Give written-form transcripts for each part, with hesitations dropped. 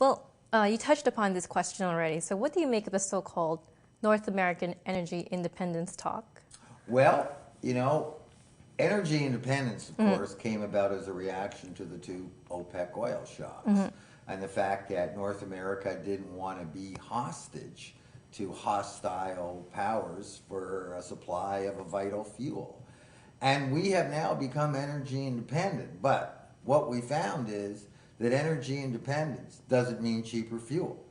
Well, you touched upon this question already. So what do you make of the so-called North American energy independence talk? Well, energy independence, of course, came about as a reaction to the two OPEC oil shocks and the fact that North America didn't want to be hostage to hostile powers for a supply of a vital fuel. And we have now become energy independent. But what we found is that energy independence doesn't mean cheaper fuel.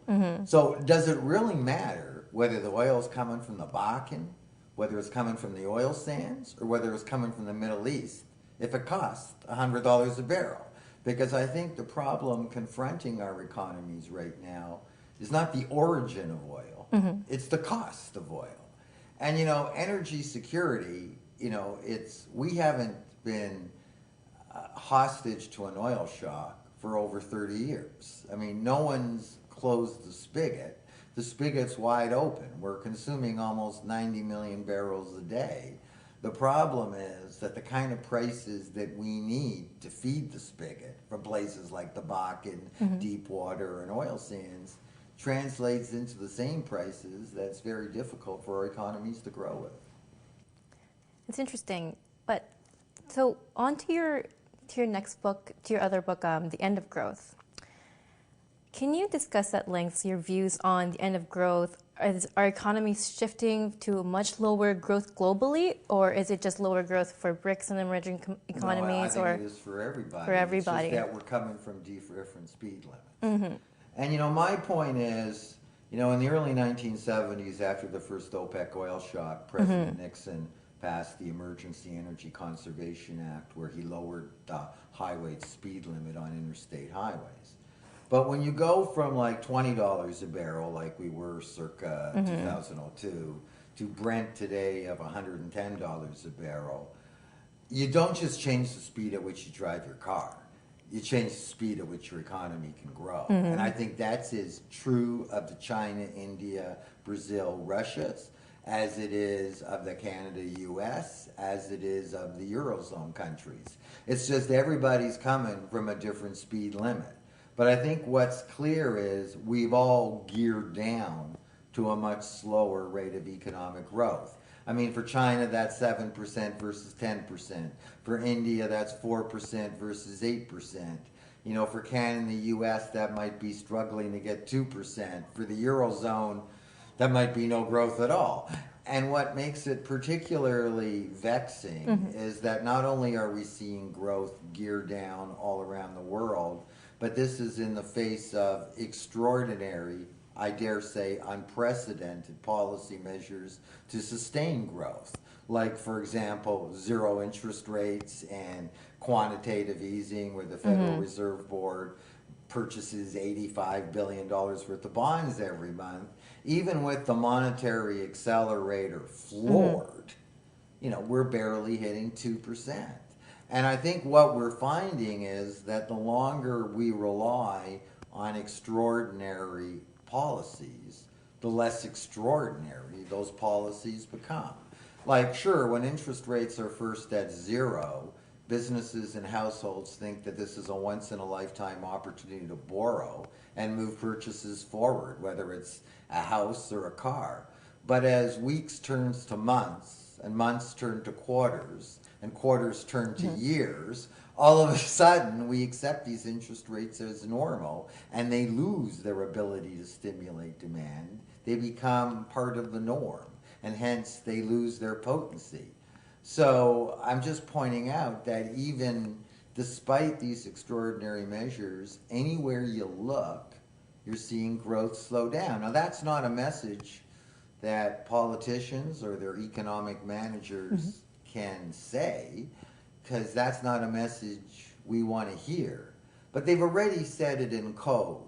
So does it really matter whether the oil is coming from the Bakken, whether it's coming from the oil sands, or whether it's coming from the Middle East, if it costs $100 a barrel? Because I think the problem confronting our economies right now is not the origin of oil, it's the cost of oil. And energy security, we haven't been hostage to an oil shock for over 30 years. I mean, no one's closed the spigot. The spigot's wide open. We're consuming almost 90 million barrels a day. The problem is that the kind of prices that we need to feed the spigot from places like the Bakken, deep water, and oil sands translates into the same prices that's very difficult for our economies to grow with. It's interesting. But so on to your next book, to your other book, The End of Growth. Can you discuss at length your views on the end of growth? Is our economy shifting to much lower growth globally, or is it just lower growth for BRICS and emerging economies? No, I think it is for everybody. For everybody. It's just that we're coming from different speed limits. And my point is, in the early 1970s, after the first OPEC oil shock, President Nixon passed the Emergency Energy Conservation Act, where he lowered the highway speed limit on interstate highways. But when you go from like $20 a barrel, like we were circa 2002, to Brent today of $110 a barrel, you don't just change the speed at which you drive your car. You change the speed at which your economy can grow. And I think that's as true of the China, India, Brazil, Russia's, as it is of the Canada, US, as it is of the Eurozone countries. It's just everybody's coming from a different speed limit. But I think what's clear is we've all geared down to a much slower rate of economic growth. I mean, for China, that's 7% versus 10%. For India, that's 4% versus 8%. For Canada and the US, that might be struggling to get 2%. For the Eurozone, that might be no growth at all. And what makes it particularly vexing is that not only are we seeing growth gear down all around the world, but this is in the face of extraordinary, I dare say, unprecedented policy measures to sustain growth. Like, for example, zero interest rates and quantitative easing, where the Federal Reserve Board purchases $85 billion worth of bonds every month. Even with the monetary accelerator floored, we're barely hitting 2%. And I think what we're finding is that the longer we rely on extraordinary policies, the less extraordinary those policies become. Like, sure, when interest rates are first at zero, businesses and households think that this is a once-in-a-lifetime opportunity to borrow and move purchases forward, whether it's a house or a car. But as weeks turns to months, and months turn to quarters, and quarters turn to years, all of a sudden we accept these interest rates as normal, and they lose their ability to stimulate demand. They become part of the norm, and hence they lose their potency. So I'm just pointing out that even despite these extraordinary measures, anywhere you look, you're seeing growth slow down. Now, that's not a message that politicians or their economic managers can say, because that's not a message we want to hear. But they've already said it in code.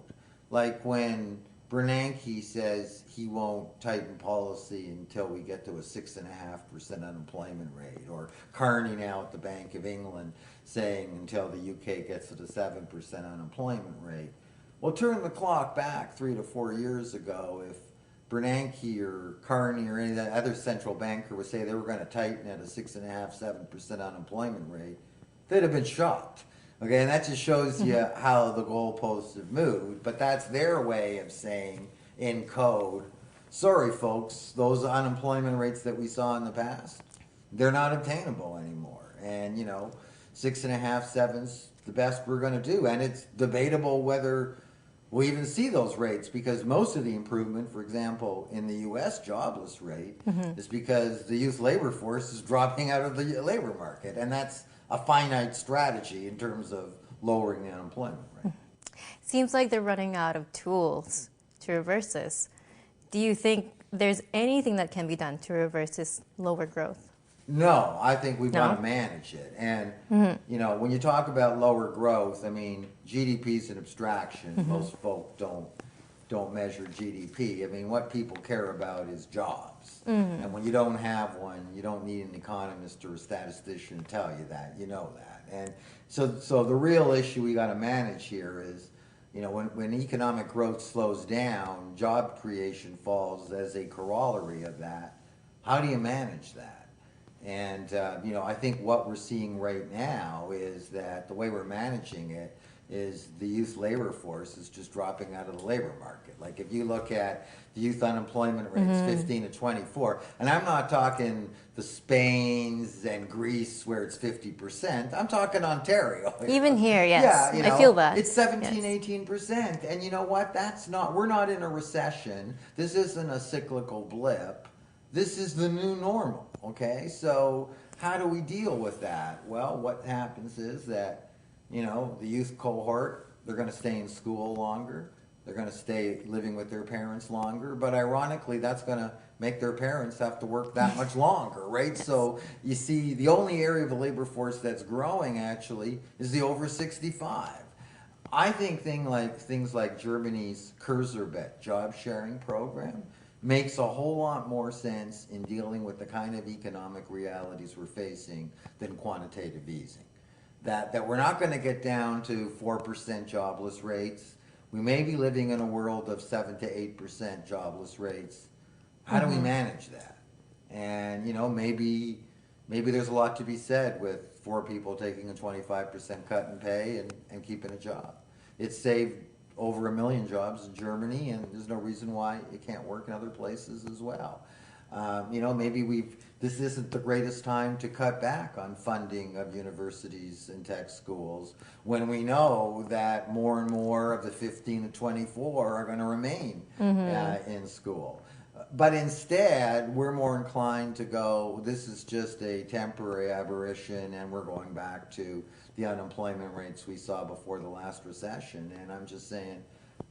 Like when Bernanke says he won't tighten policy until we get to a 6.5% unemployment rate, or Carney now at the Bank of England saying until the UK gets to the 7% unemployment rate. Well, turn the clock back 3 to 4 years ago, if Bernanke or Carney or any other central banker would say they were going to tighten at a 6.5%, 7% unemployment rate, they'd have been shocked. Okay, and that just shows you how the goalposts have moved. But that's their way of saying in code, sorry folks, those unemployment rates that we saw in the past, they're not obtainable anymore. And 6.5, 7's the best we're going to do. And it's debatable whether we'll even see those rates, because most of the improvement, for example, in the U.S. jobless rate is because the youth labor force is dropping out of the labor market. And that's a finite strategy in terms of lowering the unemployment rate. Seems like they're running out of tools to reverse this. Do you think there's anything that can be done to reverse this lower growth? No, I think we've got to manage it. And, when you talk about lower growth, I mean, GDP is an abstraction. Most folk don't measure GDP. I mean, what people care about is jobs. And when you don't have one, you don't need an economist or a statistician to tell you that. You know that. And so the real issue we got to manage here is, when economic growth slows down, job creation falls as a corollary of that. How do you manage that? And, I think what we're seeing right now is that the way we're managing it is the youth labor force is just dropping out of the labor market. Like if you look at the youth unemployment rates, 15 to 24, and I'm not talking the Spains and Greece where it's 50%. I'm talking Ontario. Even here, yes. Yeah, I feel that. It's 17, 18%. And you know what? We're not in a recession. This isn't a cyclical blip. This is the new normal, okay? So how do we deal with that? Well, what happens is that, the youth cohort, they're going to stay in school longer. They're going to stay living with their parents longer. But ironically, that's going to make their parents have to work that much longer, right? So you see, the only area of the labor force that's growing, actually, is the over 65. I think things like Germany's Kurzarbeit job sharing program makes a whole lot more sense in dealing with the kind of economic realities we're facing than quantitative easing. That we're not going to get down to 4% jobless rates. We may be living in a world of 7 to 8% jobless rates. How do we manage that? And, maybe there's a lot to be said with 4 people taking a 25% cut in pay and keeping a job. It's saved over 1 million jobs in Germany, and there's no reason why it can't work in other places as well. Maybe this isn't the greatest time to cut back on funding of universities and tech schools when we know that more and more of the 15 to 24 are going to remain in school. But instead, we're more inclined to go, this is just a temporary aberration, and we're going back to the unemployment rates we saw before the last recession. And I'm just saying,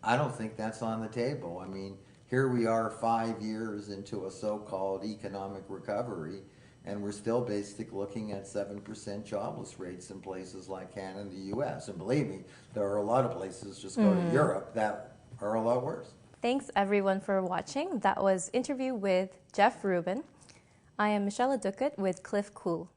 I don't think that's on the table. I mean, here we are 5 years into a so-called economic recovery, and we're still basically looking at 7% jobless rates in places like Canada and the U.S. And believe me, there are a lot of places, just go to Europe, that are a lot worse. Thanks, everyone, for watching. That was interview with Jeff Rubin. I am Michelle Ducat with Cliff Küle.